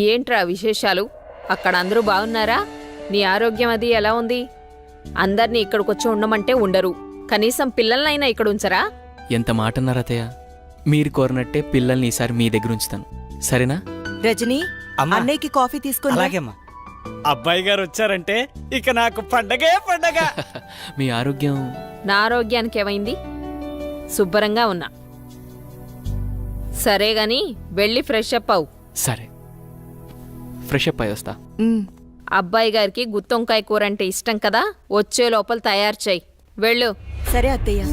ఏంట్రా విశేషాలు? అక్కడ అందరూ బాగున్నారా? నీ ఆరోగ్యం అది ఎలా ఉంది? అందర్నీ ఇక్కడికొచ్చి ఉండమంటే ఉండరు, కనీసం పిల్లలనైనా ఇక్కడ ఉంచరా? ఎంత మాటన్నారు అత్తయ్య. మీరు కోరినట్టే పిల్లల్ని ఈసారి మీ దగ్గర ఉంచుతాను, సరేనా? రజనీ, అన్నయ్యకి కాఫీ తీసుకుని. అలాగేమ్మా. అబ్బాయి గారు వచ్చారంటే ఇక నాకు పండగే పండగ. మీ ఆరోగ్యం? నా ఆరోగ్యానికి ఏమైంది? శుభ్రంగా ఉన్నా. సరే గాని వెళ్ళి ఫ్రెష్ అప్ అవు. సరే, ఫ్రెష్ అప్ అయి వస్తా. అబ్బాయి గారికి గుత్తొంకాయ కూర అంటే ఇష్టం కదా, వచ్చే లోపల తయారు చెయ్యి. వెళ్ళు. సరే అత్తయ్య.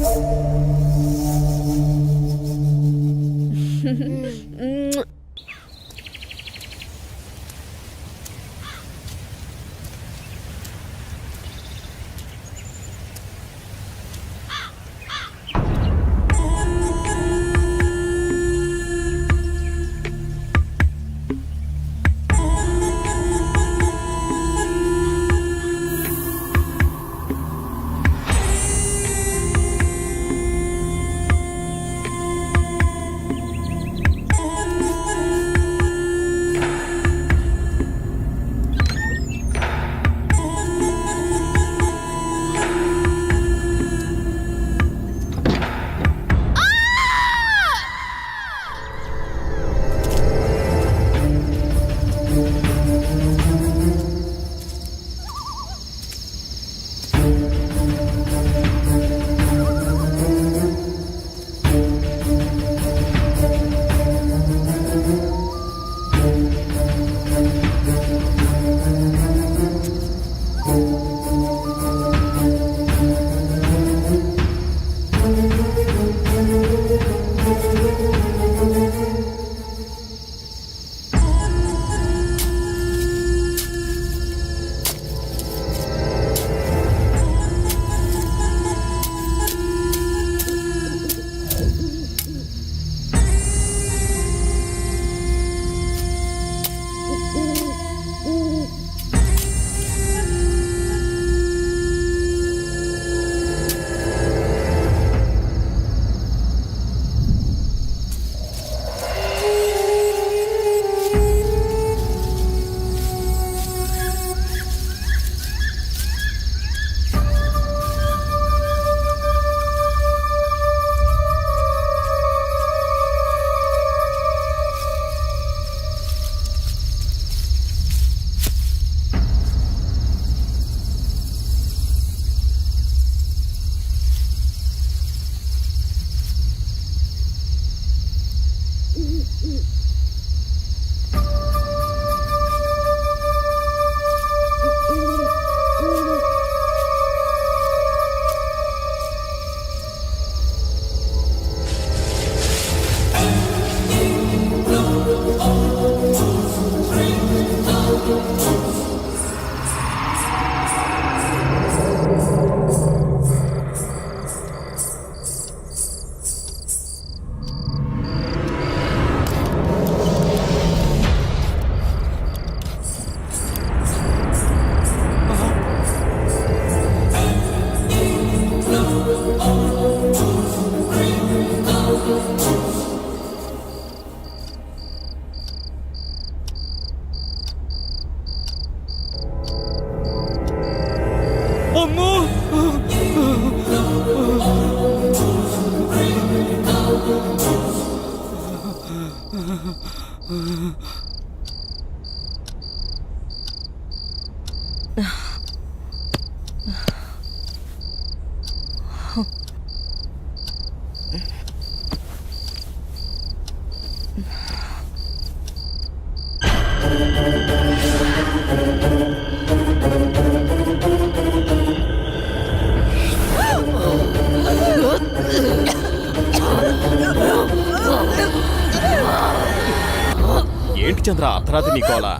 ఏంటి చంద్ర అర్ధరాత్రి నీకోలా?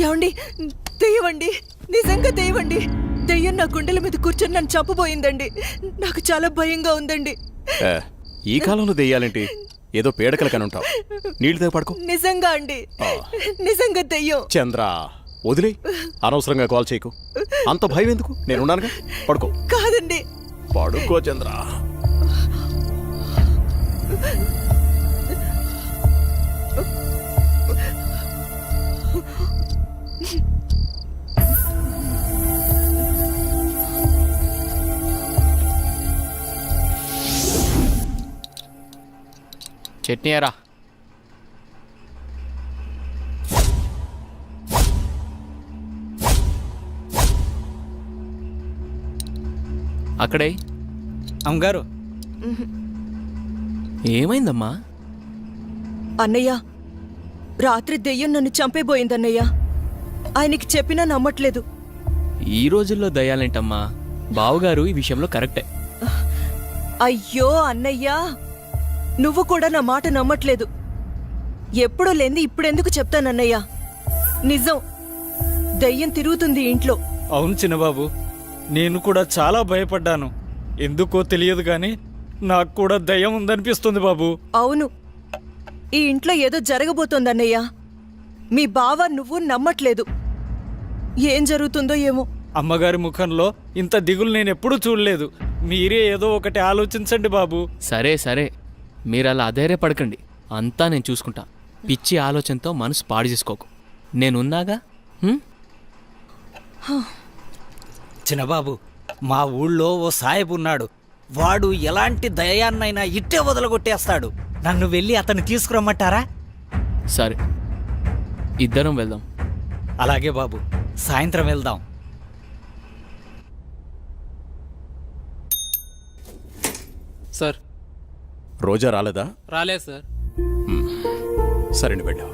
ఏమండి, దెయ్యమండి, నిజంగా దెయ్యమండి. దెయ్యం నా గుండెల మీద కూర్చొని నన్ను చంపబోయిందండి. నాకు చాలా భయంగా ఉందండి. ఈ కాలంలో దెయ్యాలేంటి? ఏదో పీడకలు కనుంటావు. నీళ్ళు తాగి పడుకో. నిజంగా అండి, నిజంగా దెయ్యం. చంద్ర వదిలే, అనవసరంగా కాల్ చేయకు. అంత భయం ఎందుకు? నేనున్నానుగా, పడుకో. కాదండి, పడుకో చంద్ర. చట్నీ ఎరా. అక్కడే. అమ్మగారు ఏమైందమ్మా? అన్నయ్య, రాత్రి దెయ్యం నన్ను చంపేబోయిందన్నయ్య. ఆయనకి చెప్పినా నమ్మట్లేదు. ఈ రోజుల్లో దయ్యాలేంటమ్మా? బావగారు ఈ విషయంలో కరెక్టే. అయ్యో అన్నయ్యా, నువ్వు కూడా నా మాట నమ్మట్లేదు. ఎప్పుడూ లేంది ఇప్పుడెందుకు చెప్తానన్నయ్యా? నిజం, దెయ్యం తిరుగుతుంది ఇంట్లో. అవును చిన్నబాబు, నేను కూడా చాలా భయపడ్డాను. ఎందుకో తెలియదు కానీ నాకు కూడా దయ్యం ఉందనిపిస్తుంది బాబు. అవును, ఈ ఇంట్లో ఏదో జరగబోతోందన్నయ్యా. మీ బావ నువ్వు నమ్మట్లేదు. ఏం జరుగుతుందో ఏమో. అమ్మగారి ముఖంలో ఇంత దిగులు నేను ఎప్పుడూ చూడలేదు. మీరే ఏదో ఒకటి ఆలోచించండి బాబు. సరే సరే, మీరు అలా అధైర్యపడకండి. అంతా నేను చూసుకుంటా. పిచ్చి ఆలోచనతో మనసు పాడు చేసుకోకు. నేనున్నాగా. చిన్నబాబు, మా ఊళ్ళో ఓ సాహెబ్ ఉన్నాడు. వాడు ఎలాంటి దయాన్నైనా ఇట్టే వదలగొట్టేస్తాడు. నన్ను వెళ్ళి అతన్ని తీసుకురమ్మంటారా? సరే, ఇద్దరం వెళ్దాం. అలాగే బాబు, సాయంత్రం వెళ్దాం. సార్. రోజా రాలేదా? రాలేదు సార్. సరే నువ్వు వెళ్ళు.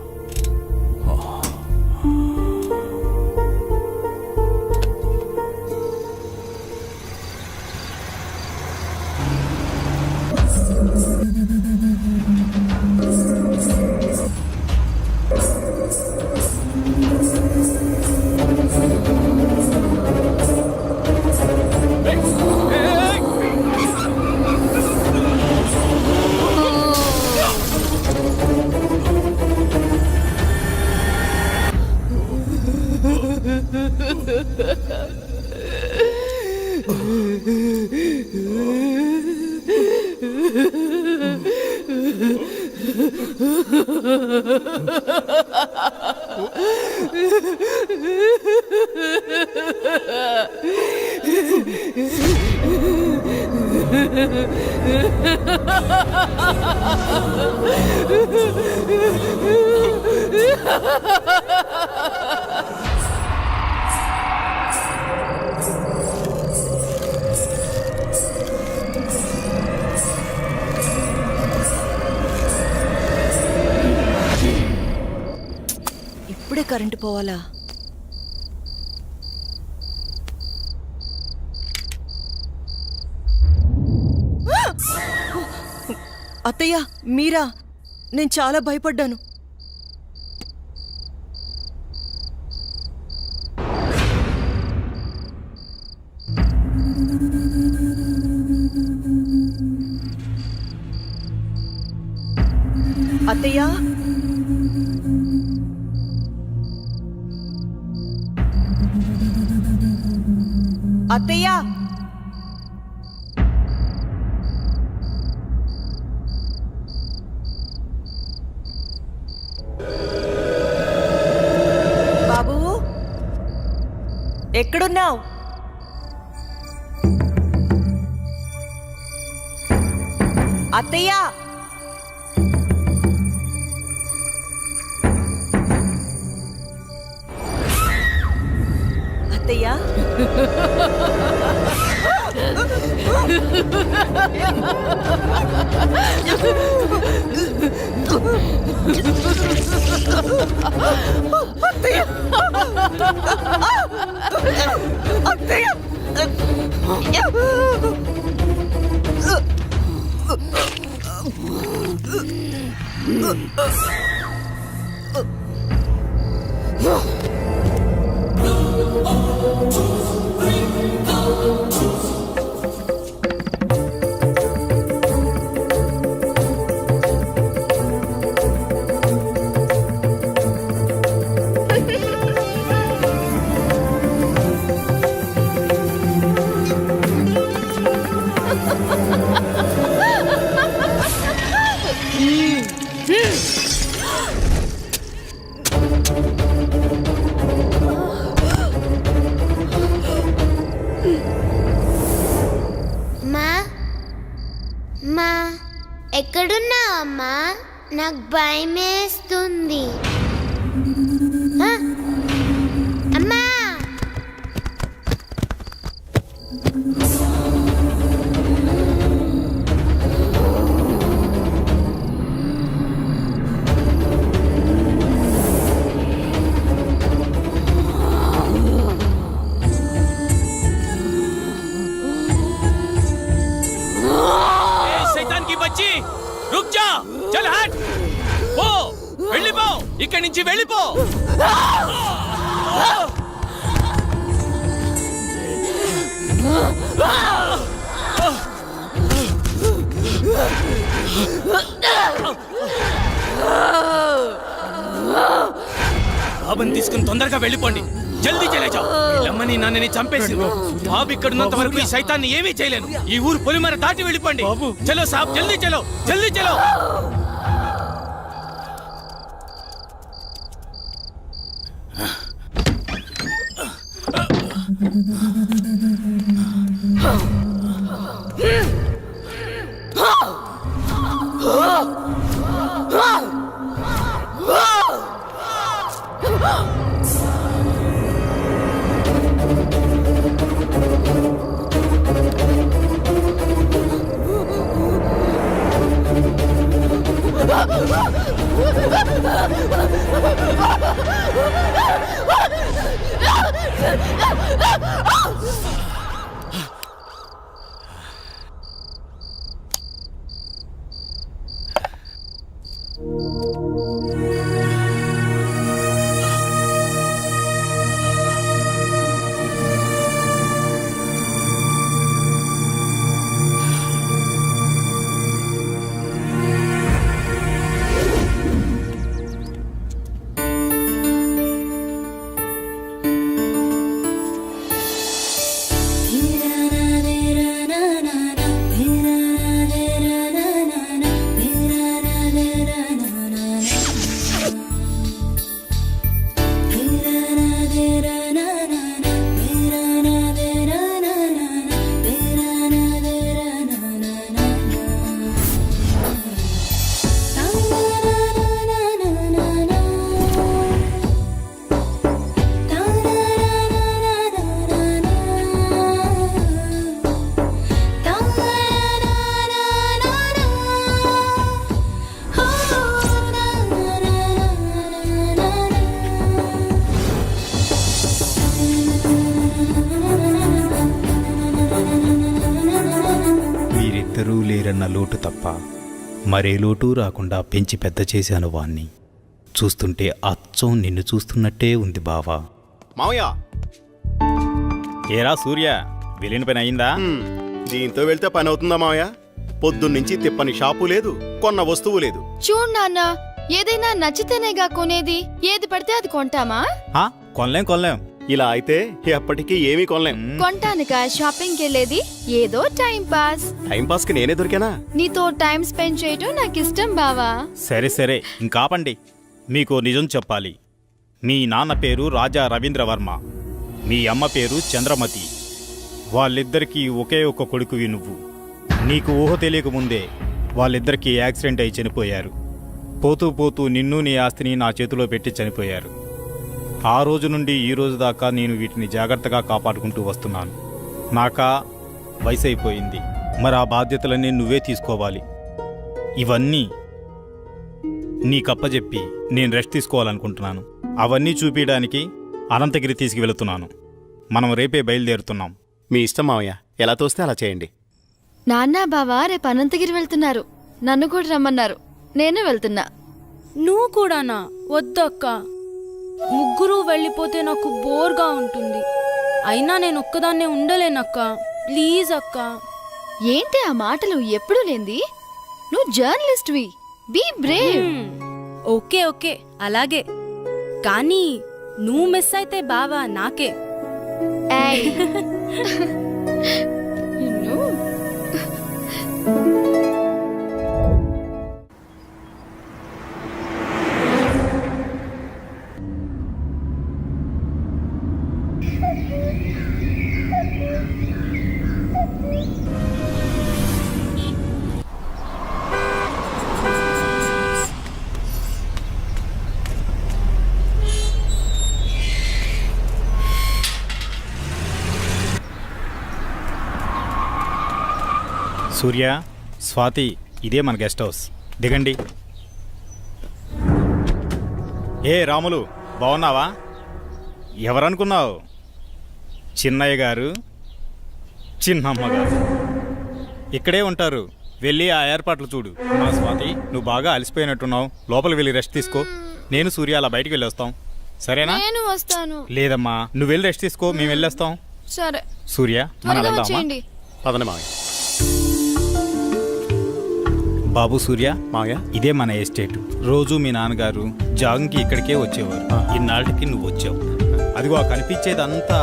ఇప్పుడే కరెంటు పోవాలా? అత్తయ్య, మీరా? నేను చాలా భయపడ్డాను. అత్తయ్య, అత్తయ్య, బాబు ఎక్కడున్నావు? అత్తయ్య, అత్తయ్య, మా ఎక్కడున్నావు అమ్మా? నాకు భయమేస్తుంది. ఆ? అమ్మా శైతాన్ కి బచ్చి రుక్ జా చల్ హట్ పో వెళ్ళిపో ఇక్కడి నుంచి వెళ్ళిపో బాబుని తీసుకుని తొందరగా వెళ్ళిపోండి జల్దీ చలేజా అమ్మని నాన్నని చంపేసి బాబు ఇక్కడున్నంత వరకు ఈ సైతాన్ని ఏమీ చేయలేను ఈ ఊరు పొలిమర దాటి వెళ్ళిపోండి చలో సాబ్ జల్దీ చలో జల్దీ చలో వీరిద్దరూ లేరన్న లోటు తప్ప మరే లోటు రాకుండా పెంచి పెద్ద చేశాను వాణ్ణి. చూస్తుంటే అచ్చం నిన్ను చూస్తున్నట్టే ఉంది బావా. మావయ్య ఏరా సూర్య, వెళ్ళిన పని అయిందా? దీంతో వెళ్తే పని అవుతుందా మావయ్య? పొద్దున్నుంచి తిప్పని షాపు లేదు, కొన్న వస్తువు లేదు. చూడు నాన్న, ఏదైనా నచ్చితేనేగా కొనేది. ఏది పడితే అది కొంటామా? కొనలేం. ఇలా అయితే ఎప్పటికీ ఏమీ కొనలేం. కొంటానుగా షాపింగ్కి వెళ్ళేది. ఏదో టైం పాస్. టైం పాస్ కి నేనే దొరికానా? నీతో టైం స్పెండ్ చేయటం నాకు ఇష్టం బావా. సరే ఇంకాపండి. మీకు నిజం చెప్పాలి. మీ నాన్న పేరు రాజా రవీంద్రవర్మ, మీ అమ్మ పేరు చంద్రమతి. వాళ్ళిద్దరికీ ఒకే ఒక కొడుకువి నువ్వు. నీకు ఊహ తెలియకముందే వాళ్ళిద్దరికీ యాక్సిడెంట్ అయి చనిపోయారు. పోతూ నిన్ను నీ ఆస్తిని నా చేతిలో పెట్టి చనిపోయారు. ఆ రోజు నుండి ఈ రోజు దాకా నేను వీటిని జాగ్రత్తగా కాపాడుకుంటూ వస్తున్నాను. నాకా వయసు అయిపోయింది, మరి ఆ బాధ్యతలన్నీ నువ్వే తీసుకోవాలి. ఇవన్నీ నీకప్పచెప్పి నేను రెస్ట్ తీసుకోవాలనుకుంటున్నాను. అవన్నీ చూపించడానికి అనంతగిరి తీసుకువెళుతున్నాను. మనం రేపే బయలుదేరుతున్నాం. మీ ఇష్టం మావయ్య, ఎలా తోస్తే అలా చేయండి. నాన్న బావా రేపు అనంతగిరి వెళ్తున్నారు. నన్ను కూడా రమ్మన్నారు. నేను వెళ్తున్నా. నువ్వు కూడానా? వద్దక్క, ముగ్గురు వెళ్ళిపోతే నాకు బోర్గా ఉంటుంది. అయినా నేను ఒక్కదాన్నే ఉండలేనక్క. ప్లీజ్ అక్క. ఏంటి ఆ మాటలు? ఎప్పుడు లేంది. నువ్వు జర్నలిస్ట్వి. Be Brave. ఓకే అలాగే. కానీ నువ్వు మిస్ అయితే బావా నాకే. ఏయ్. నిన్ను. సూర్య, స్వాతి, ఇదే మన గెస్ట్ హౌస్. దిగండి. ఏ రాములు, బాగున్నావా? ఎవరనుకున్నావు? చిన్నయ్య గారు, చిన్నమ్మ గారు ఇక్కడే ఉంటారు. వెళ్ళి ఆ ఏర్పాట్లు చూడు. నా స్వాతి, నువ్వు బాగా అలసిపోయినట్టున్నావు. లోపలికి వెళ్ళి రెస్ట్ తీసుకో. నేను సూర్య అలా బయటికి వెళ్ళొస్తాం, సరేనా? నేను వస్తాను. లేదమ్మా, నువ్వు వెళ్ళి రెస్ట్ తీసుకో, మేము వెళ్ళొస్తాం. సరే, సూర్య, మనం త్వరగా వెళ్దామా? వచ్చేయండి. పదండి మావయ్య. బాబు సూర్య, మావయ్య, ఇదే మన ఎస్టేట్. రోజు మీ నాన్నగారు జాగింగ్కి ఇక్కడికే వచ్చేవారు. ఇన్నాళ్ళకి నువ్వు వచ్చావు. అదిగో ఆ కనిపించేదంతా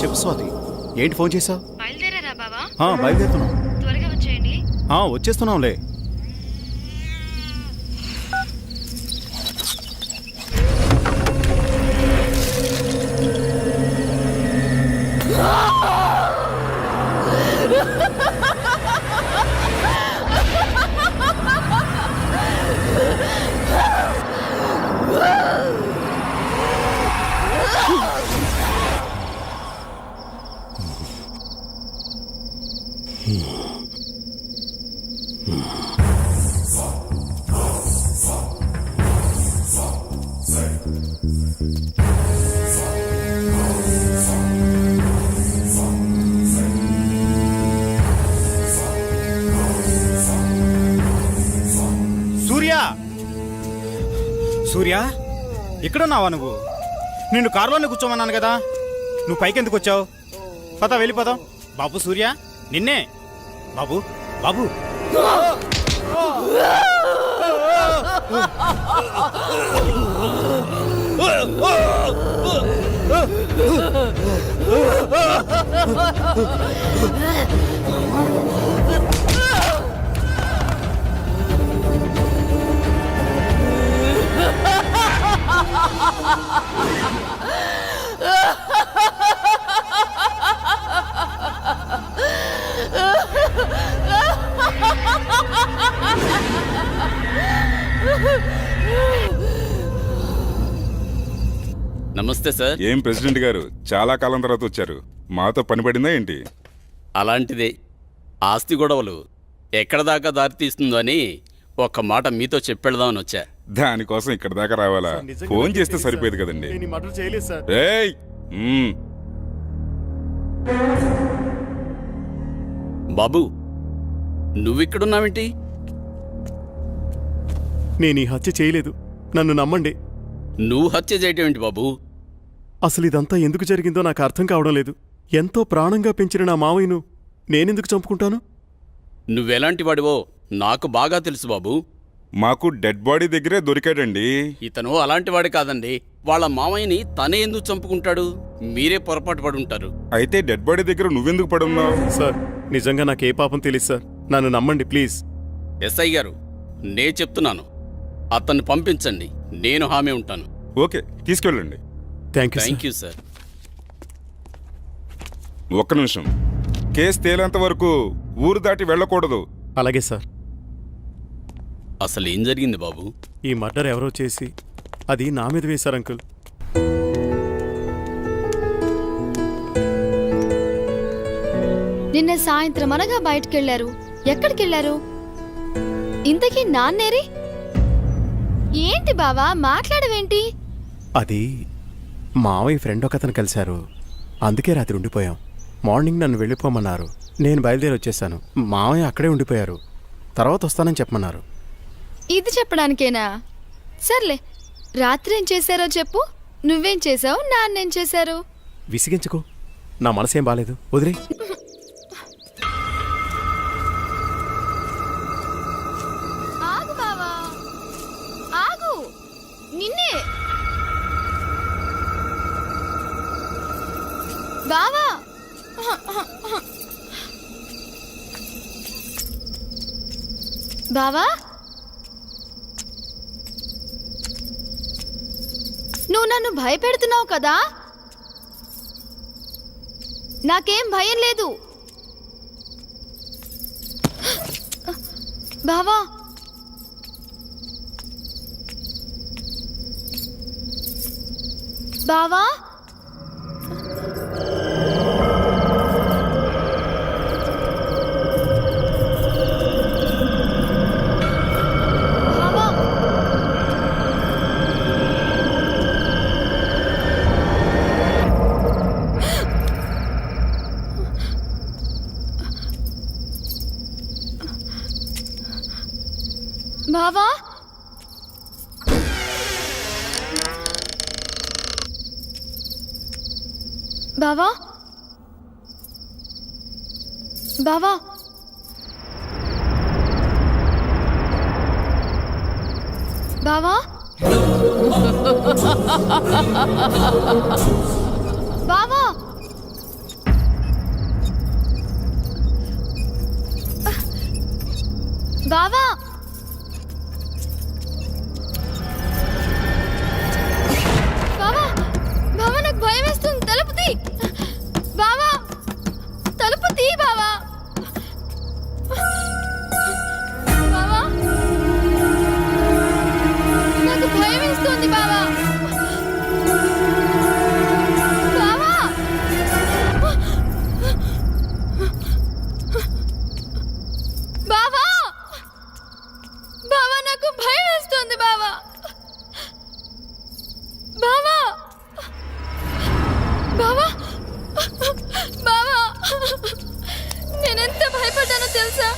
చెప్పు స్వాతి, ఏంటి ఫోన్ చేసావు? బయలుదేరారా బావా? బయలుదేరుతున్నాం. త్వరగా వచ్చేయండి. వచ్చేస్తున్నాంలే. సూర్య, సూర్య, ఇక్కడున్నావా నువ్వు? నిన్ను కారులోనే కూర్చోమన్నాను కదా, నువ్వు పైకి ఎందుకు వచ్చావు? పద, వెళ్ళిపోదాం. బాబు సూర్య, నిన్నే. బాబు, బాబు. నమస్తే సార్. ఏం ప్రెసిడెంట్ గారు, చాలా కాలం తర్వాత వచ్చారు. మాతో పని పడిందా ఏంటి? అలాంటిదే. ఆస్తి గొడవలు ఎక్కడ దాకా దారితీస్తుందో అని ఒక్క మాట మీతో చెప్పెడదామని వచ్చా. దానికోసం ఇక్కడ దాకా రావాలా? ఫోన్ చేస్తే సరిపోయేది కదండి. ఏయ్! బాబు, నువ్విక్కడున్నావేంటి? నేను ఈ హత్య చేయలేదు, నన్ను నమ్మండి. నువ్వు హత్య చేయటం ఏంటి బాబు? అసలు ఇదంతా ఎందుకు జరిగిందో నాకు అర్థం కావడం లేదు. ఎంతో ప్రాణంగా పెంచిన నా మావయ్యను నేనెందుకు చంపుకుంటాను? నువ్వెలాంటి వాడివో నాకు బాగా తెలుసు బాబు. మాకు డెడ్ బాడీ దగ్గరే దొరికాడండి. ఇతను అలాంటి వాడి కాదండి. వాళ్ళ మామయ్యని తనే ఎందుకు చంపుకుంటాడు? మీరే పొరపాటు పడి ఉంటారు. అయితే డెడ్ బాడీ దగ్గర నువ్వెందుకు పడున్నావు? సార్, నిజంగా నాకే పాపం తెలియదు సార్, నన్ను నమ్మండి ప్లీజ్. ఎస్ఐ గారు, నే చెప్తున్నాను, అతన్ని పంపించండి, నేను హామీ ఉంటాను. ఓకే, తీసుకెళ్ళండి. Thank you sir. ఒక్క నిమిషం. కేసు తేలేంత వరకు ఊరు దాటి వెళ్ళకూడదు. అలాగే సార్. అసలు ఏం జరిగింది బాబు? ఈ మర్డర్ ఎవరో చేసి అది నా మీద వేశారు అంకుల్. నిన్న సాయంత్రం అనగా బయటకెళ్లారు. ఎక్కడికెళ్లారు? ఇంతకీ నాన్నేరి? ఏంటి బావా, మాట్లాడవేంటి? అది మావయ్య ఫ్రెండ్ ఒకతను కలిశారు, అందుకే రాత్రి ఉండిపోయాం. మార్నింగ్ నన్ను వెళ్ళిపోమన్నారు, నేను బయలుదేరి వచ్చేసాను. మావయ్య అక్కడే ఉండిపోయారు. తర్వాత వస్తానని చెప్పమన్నారు. ఇది చెప్పడానికేనా? సర్లే, రాత్రి ఏం చేశారో చెప్పు. నువ్వేం చేసావు, నాన్నేం చేశారు? విసిగించుకో, నా మనసేం బాలేదు, వదిలే. ఆగు బావా, ఆగు. నిన్నే బావా. బావా, నువ్వు నన్ను భయపెడుతున్నావు కదా? నాకేం భయం లేదు బావా. బావా, బావా, బావా, బావా, బావా, బావా, బావా, బావా, బావా, బావా, నాకు భయం వేస్తుంది. తలుపు తీ బావా, తలుపు తీ బావా. బావా, నాకు భయం వేస్తుంది బావా. బావా, బావా, బావా, నాకు భయం వేస్తుంది బావా. బావా, బావా, బావా, నేనెంత భయపడ్డానో తెలుసా?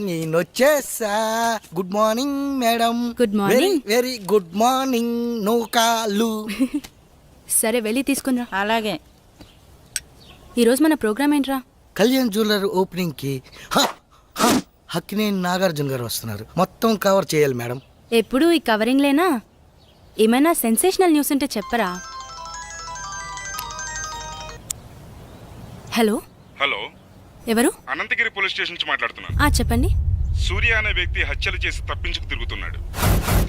నేనొచ్చేసా. Good morning madam. Good morning. Very good morning. నూకాలు. సరే, వెళ్ళి తీసుకునిరా. అలాగే. ఈరోజు మన ప్రోగ్రామ్ ఏంట్రా? కళ్యాణ్ జ్యువెలర్ ఓపెనింగ్ కి హక్కినేని నాగార్జున గారు వస్తున్నారు. మొత్తం కవర్ చేయాలి మేడం. ఎప్పుడు ఈ కవరింగ్ లేనా? ఏమైనా సెన్సేషనల్ న్యూస్ ఉంటే చెప్పరా. హలో హలో, ఎవరు? అనంతగిరి పోలీస్ స్టేషన్ నుంచి మాట్లాడుతున్నాను. చెప్పండి. సూర్య అనే వ్యక్తి హత్యలు చేసి తప్పించుకు తిరుగుతున్నాడు.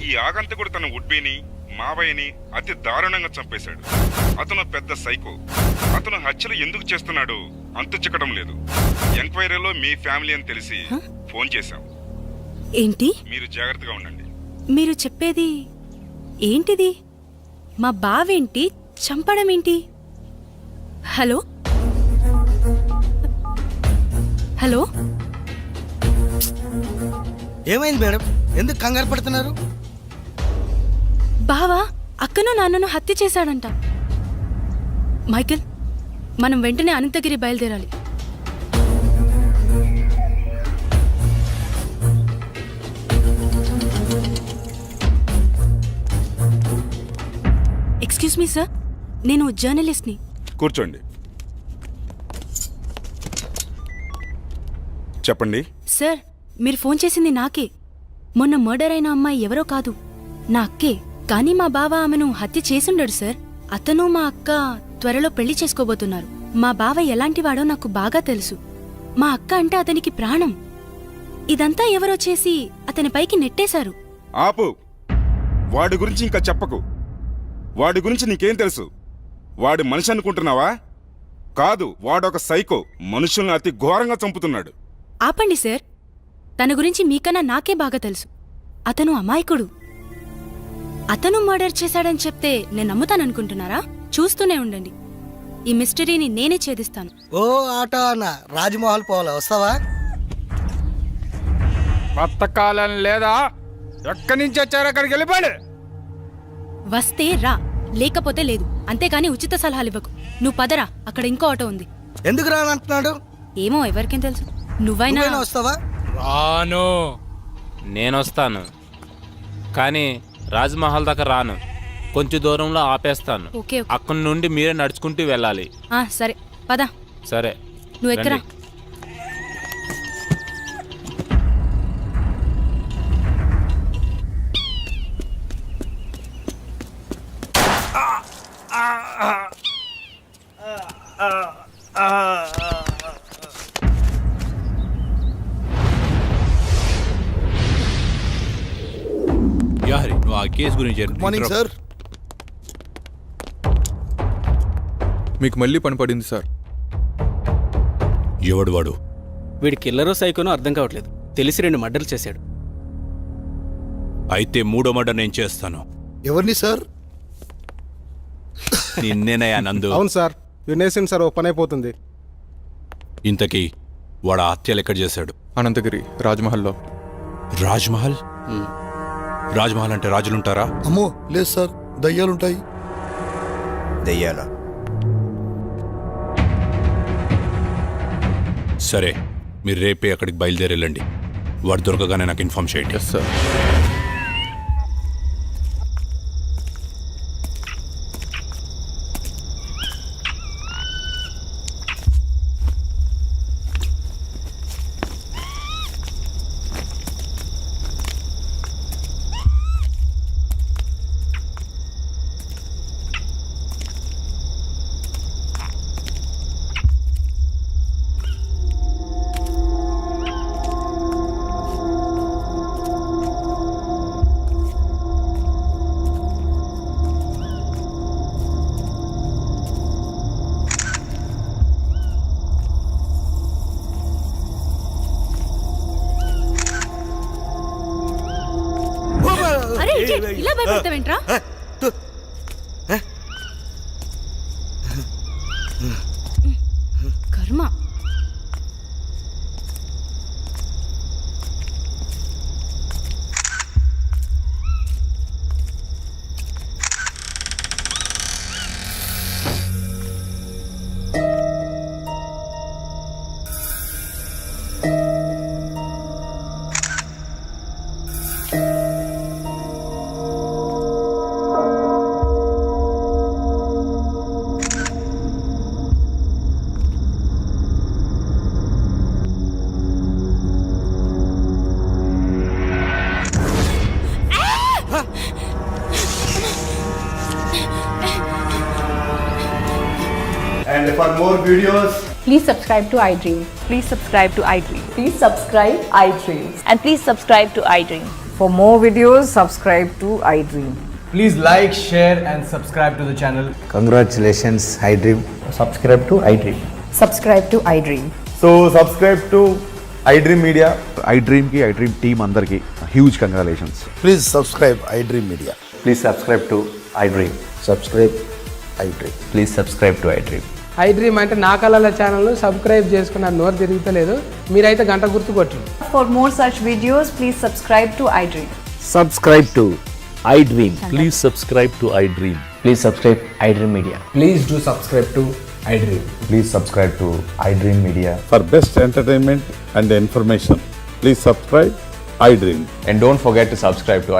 ఈ ఆగంతకుడు తన ఉడ్బీని మావయ్యని అతి దారుణంగా చంపేశాడు. అతను పెద్ద సైకో. అతను హత్యలు ఎందుకు చేస్తున్నాడు అంతు చిక్కడం లేదు. ఎంక్వైరీలో మీ ఫ్యామిలీ అని తెలిసి ఫోన్ చేశాం. ఏంటి? మీరు జాగ్రత్తగా ఉండండి. మీరు చెప్పేది ఏంటిది? మా బావేంటి చంపడం ఏంటి? హలో హలో, ఏమైంది మేడం? ఎందుకు కంగారు పడుతున్నారు? బావా అక్కను నాన్నను హత్య చేశాడంట. మైకేల్, మనం వెంటనే అనంతగిరి బయలుదేరాలి. ఎక్స్క్యూజ్ మీ సార్, నేను జర్నలిస్ట్ని. కూర్చోండి. చెప్పండి. సార్, మీరు ఫోన్ చేసింది నాకే. మొన్న మర్డర్ అయిన అమ్మాయి ఎవరో కాదు, నా అక్కే. కానీ మా బావ ఆమెను హత్య చేసుండడు సార్. అతను మా అక్క త్వరలో పెళ్లి చేసుకోబోతున్నారు. మా బావ ఎలాంటివాడో నాకు బాగా తెలుసు. మా అక్క అంటే అతనికి ప్రాణం. ఇదంతా ఎవరో చేసి అతని పైకి నెట్టేశారు. ఆపు. వాడి గురించి ఇంకా చెప్పకు. వాడి గురించి నీకేం తెలుసు? వాడి మనిషి అనుకుంటున్నావా? కాదు, వాడొక సైకో. మనుషుల్ని అతి ఘోరంగా చంపుతున్నాడు. ఆపండి సార్, తన గురించి మీకన్నా నాకే బాగా తెలుసు. అతను అమాయకుడు. అతను మర్డర్ చేశాడని చెప్తే నేను నమ్ముతాననుకుంటున్నారా? చూస్తూనే ఉండండి, ఈ మిస్టరీని నేనే ఛేదిస్తాను. ఓ ఆటో అన్న, రాజ్మహల్ పోవాలా, వస్తావా? కొత్త కాలం లేదా? ఎక్కడి నుంచి వచ్చారో అక్కడికి వెళ్ళిపోండి. వస్తే రా, లేకపోతే లేదు. అంతేగాని ఉచిత సలహాలు ఇవ్వకు. నువ్వు పదరా, అక్కడ ఇంకో ఆటో ఉంది. ఎందుకు రానంటున్నాడు? ఏమో, ఎవరికేం తెలుసు. నువ్వైనా వస్తావా? రాను. నేనొస్తాను, కానీ రాజ్మహల్ దాకా రాను. కొంచెం దూరంలో ఆపేస్తాను. Okay, okay. అక్కడి నుండి మీరే నడుచుకుంటూ వెళ్ళాలి. సరే పద. సరే, నువ్వు ఎక్కరా. రండి. యాహరి, నువ్వు ఆ కేసు గురించి మార్నింగ్ సార్. మీకు మళ్ళీ పని పడింది సార్. ఎవడు వాడు? వీడి కిల్లరో సైకోనో అర్థం కావట్లేదు. తెలిసి 2 మర్డర్లు చేశాడు. అయితే 3వ మర్డర్ నేను చేస్తాను. ఎవరిని సార్? నిన్నేనయ్యా నందు. అవును సార్, వినేసింది సార్, ఓ పని అయిపోతుంది. ఇంతకీ వాడు ఆ హత్యలు ఎక్కడ చేశాడు? అనంతగిరి రాజ్మహల్లో. రాజ్మహల్? రాజ్మహల్ అంటే రాజులుంటారా? అమ్మో లేదు సార్, దయ్యాలుంటాయి. దయ్యాలా? సరే, మీరు రేపే అక్కడికి బయలుదేరి వెళ్ళండి. వాడు దొరకగానే నాకు ఇన్ఫార్మ్ చేయండి. Yes sir. అరే ఇడియట్, ఇలా భయపడతావేంట్రా? కర్మ. And for more videos, Please subscribe to iDream. Please subscribe to iDream. Please subscribe iDream. And please subscribe to iDream. For more videos, subscribe to iDream. Please like, share and subscribe to the channel. Congratulations iDream. Subscribe to iDream. Subscribe to iDream. so subscribe to iDream Media. iDream ki iDream team andarki huge congratulations. Please subscribe iDream Media. Please subscribe to iDream. Subscribe iDream. Please subscribe to iDream. iDream అంటే నా కళల channel subscribe చేసుకున్న నోరు తిరుగుతలేదు. మీరైతే గంట గుర్తు కొట్టండి. For more such videos, please subscribe to iDream. Subscribe to iDream. Please subscribe to iDream. Please subscribe iDream Media. Please do subscribe to iDream. Please subscribe to iDream Media. For best entertainment and information, please subscribe iDream. And don't forget to subscribe to